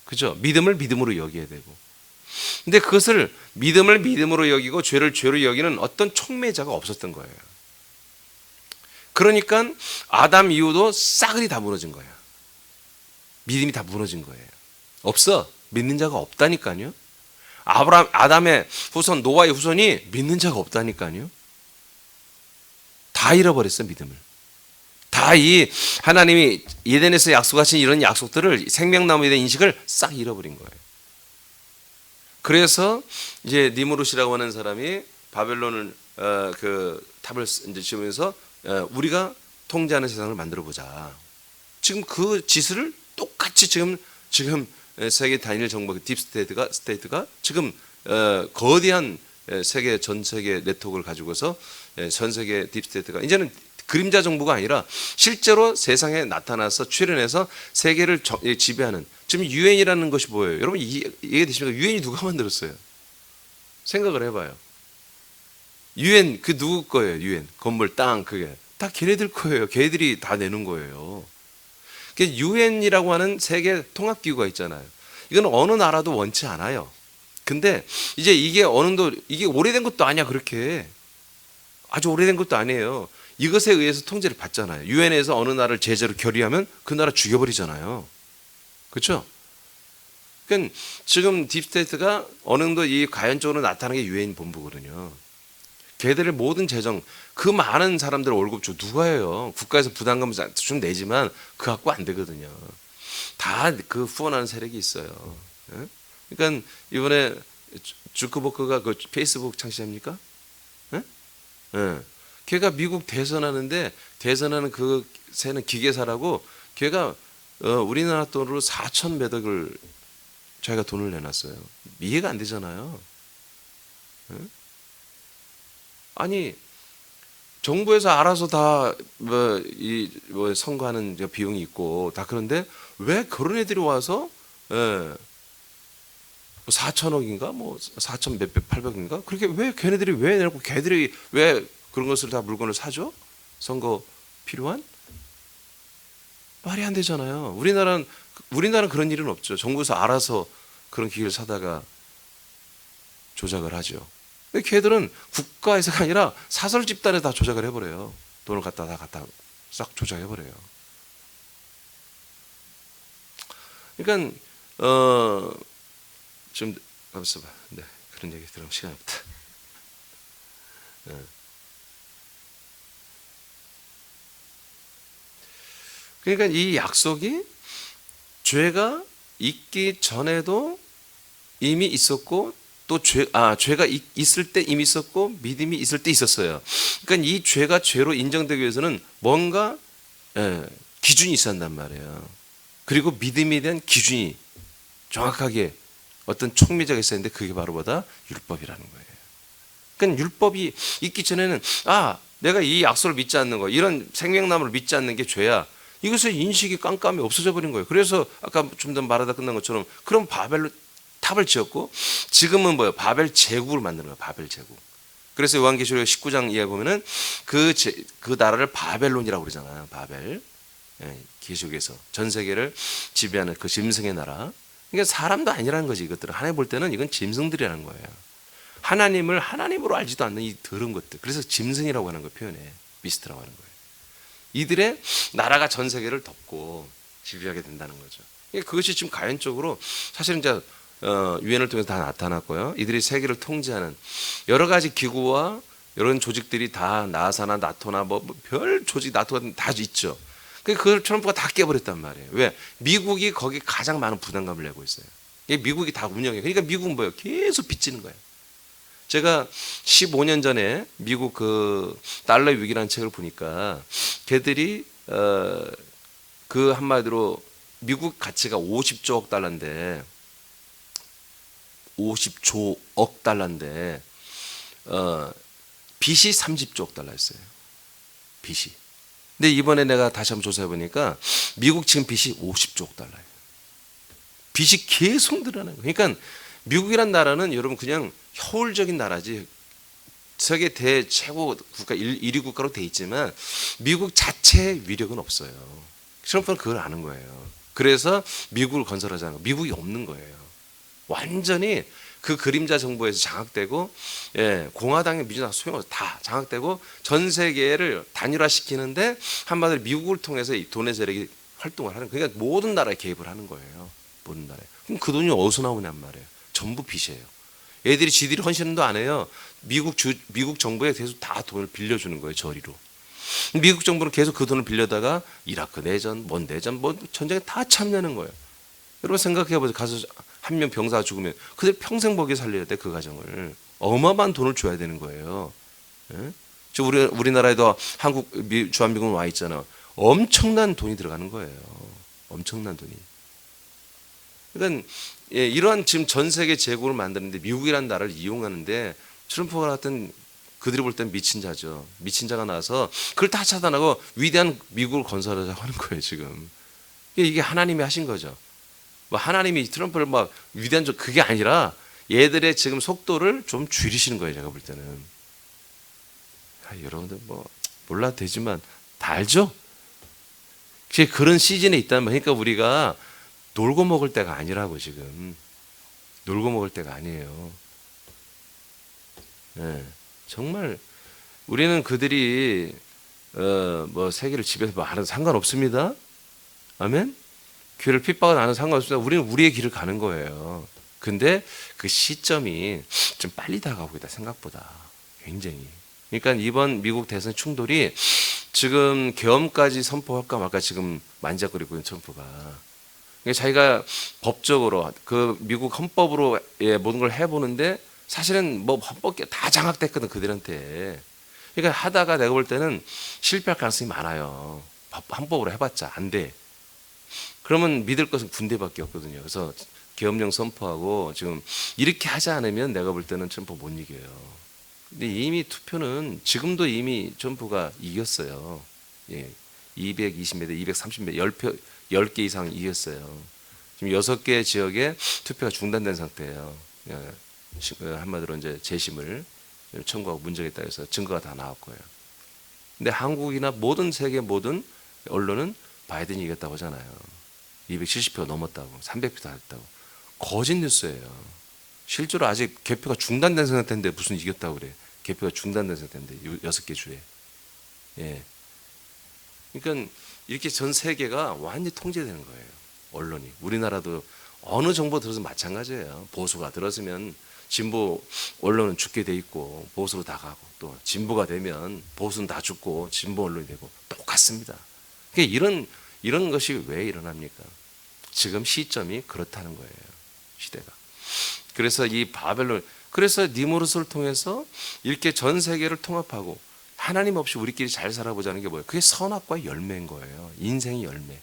Speaker 1: 그죠? 믿음을 믿음으로 여겨야 되고. 근데 그것을 믿음을 믿음으로 여기고 죄를 죄로 여기는 어떤 촉매자가 없었던 거예요. 그러니까 아담 이후도 싸그리 다 무너진 거야. 믿음이 다 무너진 거예요. 없어. 믿는 자가 없다니까요. 아담의 후손 노아의 후손이 믿는 자가 없다니까요. 다 잃어버렸어 믿음을. 다 이 하나님이 에덴에서 약속하신 이런 약속들을 생명나무에 대한 인식을 싹 잃어버린 거예요. 그래서 이제 니무롯이라고 하는 사람이 바벨론을 그 탑을 이제 지으면서 우리가 통제하는 세상을 만들어 보자. 지금 그 짓을 똑같이 지금 세계 단일 정부 딥스테이트가 지금 거대한 전 세계 네트워크를 가지고서 전 세계 딥스테이트가 이제는 그림자 정부가 아니라 실제로 세상에 나타나서 출현해서 세계를 지배하는 지금 유엔이라는 것이 뭐예요? 여러분 이해되십니까? 유엔이 누가 만들었어요? 생각을 해봐요. 유엔 그 누구 거예요? 유엔 건물 땅 그게 다 걔네들 거예요. 걔네들이 다 내는 거예요. 유엔이라고 하는 세계 통합기구가 있잖아요. 이건 어느 나라도 원치 않아요. 근데 이제 이게 이게 오래된 것도 아니야. 그렇게 아주 오래된 것도 아니에요. 이것에 의해서 통제를 받잖아요. 유엔에서 어느 나라를 제재로 결의하면 그 나라 죽여버리잖아요. 그렇죠? 그러니까 지금 딥스테이트가 어느 정도 이 가연적으로 나타나는 게 유엔 본부거든요. 걔들의 모든 재정, 그 많은 사람들 월급 줘 누가 해요? 국가에서 부담금 좀 내지만 그거 갖고 안 되거든요. 다 그 후원하는 세력이 있어요. 그러니까 이번에 주크버크가 그 페이스북 창시합니까? 걔가 미국 대선하는데 대선하는 그 새는 기계사라고 걔가 우리나라 돈으로 4천 몇 억을 자기가 돈을 내놨어요. 이해가 안 되잖아요. 아니 정부에서 알아서 다 선거하는 비용이 있고 다 그런데 왜 그런 애들이 와서 4천억인가 뭐 4천 몇백 800인가 그렇게 왜 걔네들이 왜 내고 걔들이 왜 그런 것을 다 물건을 사죠? 선거 필요한? 말이 안 되잖아요. 우리나라는 그런 일은 없죠. 정부에서 알아서 그런 기계를 사다가 조작을 하죠. 걔들은 국가에서가 아니라 사설 집단에 다 조작을 해버려요. 돈을 갖다 싹 조작해버려요. 그러니까 좀 가만있어 봐. 네, 그런 얘기 들으면 시간이 없다. 그러니까 이 약속이 죄가 있기 전에도 이미 있었고 또 죄가 있을 때 이미 있었고 믿음이 있을 때 있었어요. 그러니까 이 죄가 죄로 인정되기 위해서는 뭔가 기준이 있어야 한단 말이에요. 그리고 믿음에 대한 기준이 정확하게 어떤 촉매자가 있어야 하는데 그게 바로 뭐다? 율법이라는 거예요. 그러니까 율법이 있기 전에는 내가 이 약속을 믿지 않는 거, 이런 생명나무를 믿지 않는 게 죄야. 이것의 인식이 깜깜이 없어져 버린 거예요. 그래서 아까 좀 더 말하다 끝난 것처럼 그럼 바벨로 탑을 지었고 지금은 뭐예요? 바벨 제국을 만드는 거예요. 바벨 제국. 그래서 요한계시록 19장 이하에 보면은 그 나라를 바벨론이라고 그러잖아요. 바벨. 계시록에서 전 세계를 지배하는 그 짐승의 나라. 그러니까 사람도 아니라는 거지. 이것들은 하나님 볼 때는 이건 짐승들이라는 거예요. 하나님을 하나님으로 알지도 않는 이 더러운 것들. 그래서 짐승이라고 하는 거 표현해. 미스트라고 하는 거예요. 이들의 나라가 전 세계를 덮고 지배하게 된다는 거죠. 그것이 지금 가연적으로 사실은 이제 유엔을 통해서 다 나타났고요. 이들이 세계를 통제하는 여러 가지 기구와 이런 조직들이 다 나사나 나토나 뭐 별 조직 나토가 다 있죠. 그걸 트럼프가 다 깨버렸단 말이에요. 왜? 미국이 거기 가장 많은 부담감을 내고 있어요. 미국이 다 운영해요. 그러니까 미국은 뭐예요? 계속 빚지는 거예요. 제가 15년 전에 미국 그 달러 위기라는 책을 보니까 걔들이 그 한마디로 미국 가치가 50조억 달러인데 50조억 달러인데 빚이 30조억 달러였어요. 빚이. 근데 이번에 내가 다시 한번 조사해 보니까 미국 지금 빚이 50조억 달러예요. 빚이 계속 늘어나는 거예요. 그러니까 미국이란 나라는 여러분 그냥 효율적인 나라지 세계 최고 국가 1위 국가로 돼 있지만 미국 자체의 위력은 없어요. 트럼프는 그걸 아는 거예요. 그래서 미국을 건설하자는 거. 미국이 없는 거예요. 완전히 그 그림자 정부에서 장악되고 공화당의 민주당 소용없어 다 장악되고 전 세계를 단일화시키는데 한마디로 미국을 통해서 이 돈의 세력이 활동을 하는 거예요. 그러니까 모든 나라에 개입을 하는 거예요. 모든 나라에. 그럼 그 돈이 어디서 나오냔 말이에요. 전부 빚이에요. 애들이 지들이 헌신도 안 해요. 미국 정부에 계속 다 돈을 빌려주는 거예요. 저리로. 미국 정부는 계속 그 돈을 빌려다가 이라크 내전, 뭔 내전, 뭐 전쟁에 다 참여하는 거예요. 여러분 생각해보세요. 가서 한 명 병사가 죽으면 그들 평생 먹여 살려야 돼. 그 가정을. 어마어마한 돈을 줘야 되는 거예요. 예? 지금 우리나라에도 주한미군 와 있잖아. 엄청난 돈이 들어가는 거예요. 엄청난 돈이. 그러니까 이러한 지금 전 세계 제국을 만드는데 미국이라는 나라를 이용하는데 트럼프가 같은 그들이 볼 땐 미친 자죠. 미친 자가 나와서 그걸 다 차단하고 위대한 미국을 건설하자고 하는 거예요. 지금. 이게 하나님이 하신 거죠. 뭐 하나님이 트럼프를 막 위대한 그게 아니라 얘들의 지금 속도를 좀 줄이시는 거예요. 제가 볼 때는. 여러분들 뭐 몰라도 되지만 다 알죠? 그런 시즌에 있다면 그러니까 우리가 놀고 먹을 때가 아니라고 지금. 놀고 먹을 때가 아니에요. 네, 정말 우리는 그들이 뭐 세계를 지배해서 뭐 하는 상관없습니다. 아멘. 교회를 핍박은 안 하는 상관없습니다. 우리는 우리의 길을 가는 거예요. 근데 그 시점이 좀 빨리 다가오고 있다 생각보다 굉장히. 그러니까 이번 미국 대선 충돌이 지금 계엄까지 선포할까 말까 지금 만작거리고 있는 트럼프가. 그러니까 자기가 법적으로 그 미국 헌법으로 모든 걸 해보는데 사실은 뭐 헌법 다 장악됐거든 그들한테. 그러니까 하다가 내가 볼 때는 실패할 가능성이 많아요. 헌법으로 해봤자 안 돼. 그러면 믿을 것은 군대밖에 없거든요. 그래서 계엄령 선포하고 지금 이렇게 하지 않으면 내가 볼 때는 트럼프 못 이겨요. 근데 이미 투표는 지금도 이미 트럼프가 이겼어요. 220몇 대 230몇 10개 이상 이겼어요. 지금 6개 지역에 투표가 중단된 상태예요. 한마디로 이제 재심을 청구하고 문제겠다 해서 증거가 다 나왔고요. 근데 한국이나 모든 세계 모든 언론은 바이든이 이겼다고 하잖아요. 270표 넘었다고, 300표 다 했다고. 거짓 뉴스예요. 실제로 아직 개표가 중단된 상태인데 무슨 이겼다고 그래. 개표가 중단된 상태인데 6개 주에. 그러니까 이렇게 전 세계가 완전히 통제되는 거예요. 언론이. 우리나라도 어느 정보 들어서 마찬가지예요. 보수가 들어서면 진보 언론은 죽게 돼 있고 보수로 다 가고, 또 진보가 되면 보수는 다 죽고 진보 언론이 되고 똑같습니다. 그러니까 이런 것이 왜 일어납니까? 지금 시점이 그렇다는 거예요. 시대가. 그래서 이 바벨론, 그래서 니무롯을 통해서 이렇게 전 세계를 통합하고 하나님 없이 우리끼리 잘 살아보자는 게 뭐예요? 그게 선악과의 열매인 거예요. 인생의 열매.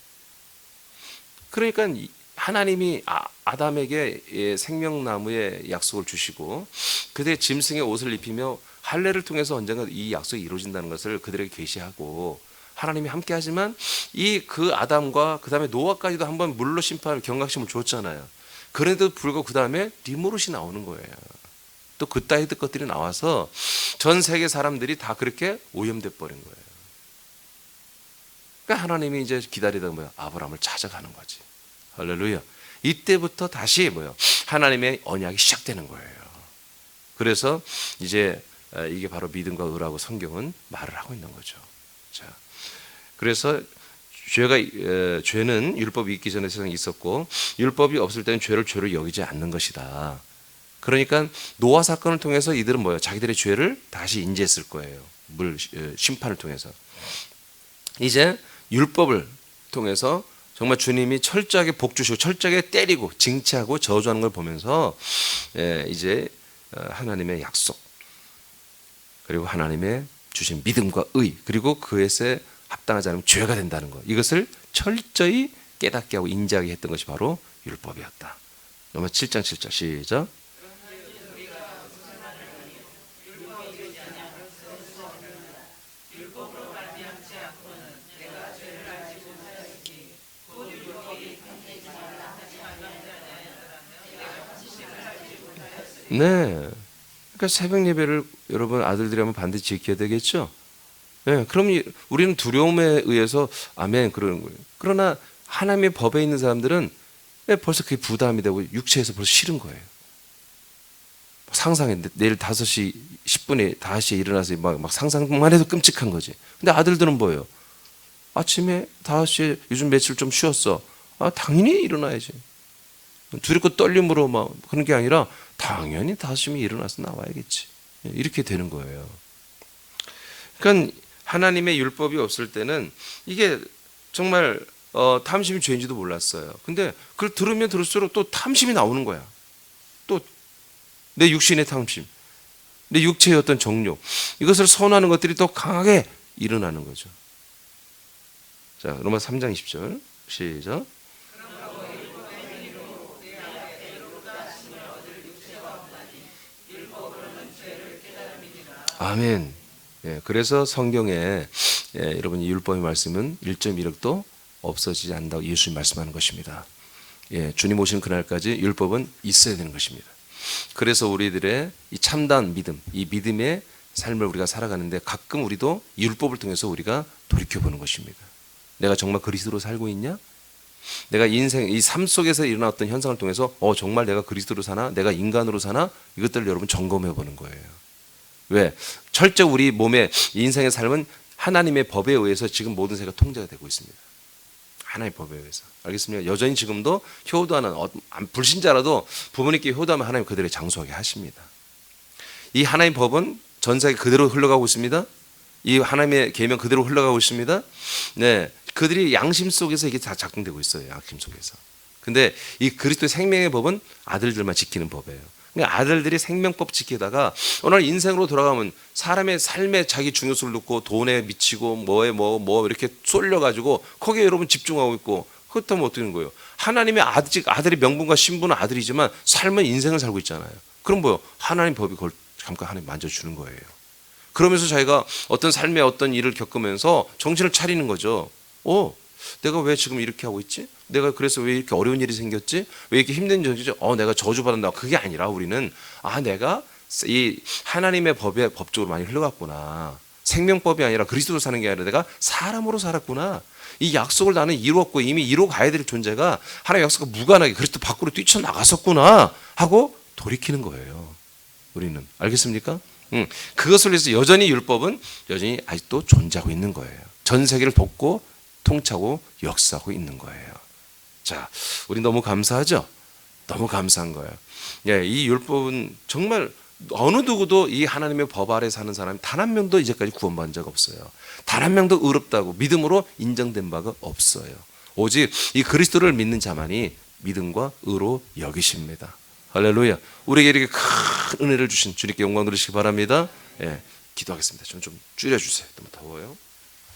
Speaker 1: 그러니까 하나님이 아담에게 생명나무의 약속을 주시고 그들의 짐승의 옷을 입히며 할례를 통해서 언젠가 이 약속이 이루어진다는 것을 그들에게 계시하고, 하나님이 함께하지만 이 그 아담과 그 다음에 노아까지도 한번 물로 심판을 경각심을 줬잖아요. 그래도 불구하고 그 다음에 니무롯이 나오는 거예요. 또 그따위 것들이 나와서 전 세계 사람들이 다 그렇게 오염돼 버린 거예요. 그러니까 하나님이 이제 기다리다가 뭐야? 아브라함을 찾아가는 거지. 할렐루야. 이때부터 다시 뭐요? 하나님의 언약이 시작되는 거예요. 그래서 이제 이게 바로 믿음과 의라고 성경은 말을 하고 있는 거죠. 자, 그래서 죄는 율법이 있기 전에 세상에 있었고 율법이 없을 때는 죄를 죄로 여기지 않는 것이다. 그러니까 노아 사건을 통해서 이들은 뭐예요? 자기들의 죄를 다시 인지했을 거예요. 심판을 통해서. 이제 율법을 통해서 정말 주님이 철저하게 복 주시고 철저하게 때리고 징치하고 저주하는 걸 보면서 이제 하나님의 약속, 그리고 하나님의 주신 믿음과 의, 그리고 그것에 합당하지 않으면 죄가 된다는 것, 이것을 철저히 깨닫게 하고 인지하게 했던 것이 바로 율법이었다. 로마 7장 7절 시작. 네. 그러니까 새벽 예배를 여러분 아들들이 하면 반드시 지켜야 되겠죠? 네. 그럼 우리는 두려움에 의해서 아멘 그러는 거예요. 그러나 하나님의 법에 있는 사람들은 벌써 그게 부담이 되고 육체에서 벌써 싫은 거예요. 상상해. 내일 5시 10분에 5시에 일어나서 막 상상만 해도 끔찍한 거지. 근데 아들들은 뭐예요? 아침에 5시에 요즘 며칠 좀 쉬었어. 당연히 일어나야지. 두렵고 떨림으로 막 그런 게 아니라 당연히 5시면 일어나서 나와야겠지. 이렇게 되는 거예요. 그러니까 하나님의 율법이 없을 때는 이게 정말 탐심이 죄인지도 몰랐어요. 근데 그걸 들으면 들을수록 또 탐심이 나오는 거야. 또 내 육신의 탐심, 내 육체의 어떤 정욕, 이것을 선호하는 것들이 더 강하게 일어나는 거죠. 자, 로마 3장 20절 시작. 아멘. 예, 그래서 성경에 여러분 이 율법의 말씀은 1.1억도 없어지지 않는다고 예수님 말씀하는 것입니다. 예, 주님 오시는 그날까지 율법은 있어야 되는 것입니다. 그래서 우리들의 이 참다운 믿음, 이 믿음의 삶을 우리가 살아가는데 가끔 우리도 율법을 통해서 우리가 돌이켜보는 것입니다. 내가 정말 그리스도로 살고 있냐? 내가 인생, 이 삶 속에서 일어난 어떤 현상을 통해서 정말 내가 그리스도로 사나? 내가 인간으로 사나? 이것들을 여러분 점검해 보는 거예요. 왜? 철저히 우리 몸의 인생의 삶은 하나님의 법에 의해서 지금 모든 세계가 통제가 되고 있습니다. 하나님의 법에 의해서. 알겠습니까? 여전히 지금도 효도하는 불신자라도 부모님께 효도하면 하나님 그들을 장수하게 하십니다. 이 하나님의 법은 전 세계 그대로 흘러가고 있습니다. 이 하나님의 계명 그대로 흘러가고 있습니다. 네, 그들이 양심 속에서 이게 다 작동되고 있어요. 양심 속에서. 근데 이 그리스도의 생명의 법은 아들들만 지키는 법이에요. 그러니까 아들들이 생명법 지키다가 오늘 인생으로 돌아가면 사람의 삶에 자기 중요성을 놓고 돈에 미치고 뭐에 뭐 이렇게 쏠려가지고 거기에 여러분 집중하고 있고, 그렇다면 어떻게 되는 거예요? 하나님의 아들의 명분과 신분은 아들이지만 삶은 인생을 살고 있잖아요. 그럼 뭐요? 하나님 법이 그걸 잠깐 하나님 만져주는 거예요. 그러면서 자기가 어떤 삶의 어떤 일을 겪으면서 정신을 차리는 거죠. 내가 왜 지금 이렇게 하고 있지? 내가 그래서 왜 이렇게 어려운 일이 생겼지? 왜 이렇게 힘든 일이 생겼지? 내가 저주받는다. 그게 아니라 우리는 내가 이 하나님의 법적으로 많이 흘러갔구나. 생명법이 아니라 그리스도로 사는 게 아니라 내가 사람으로 살았구나. 이 약속을 나는 이루었고 이미 이루어 가야 될 존재가 하나님의 약속과 무관하게 그리스도 밖으로 뛰쳐나갔었구나 하고 돌이키는 거예요. 우리는. 알겠습니까? 그것을 위해서 여전히 율법은 여전히 아직도 존재하고 있는 거예요. 전 세계를 돕고 통치하고 역사하고 있는 거예요. 자, 우리 너무 감사하죠? 너무 감사한 거예요. 예, 이 율법은 정말 어느 누구도 이 하나님의 법 아래 사는 사람이 단 한 명도 이제까지 구원받은 적 없어요. 단 한 명도 의롭다고 믿음으로 인정된 바가 없어요. 오직 이 그리스도를 믿는 자만이 믿음과 의로 여기십니다. 할렐루야. 우리에게 이렇게 큰 은혜를 주신 주님께 영광 드리시기 바랍니다. 예, 기도하겠습니다. 좀 줄여주세요. 너무 더워요.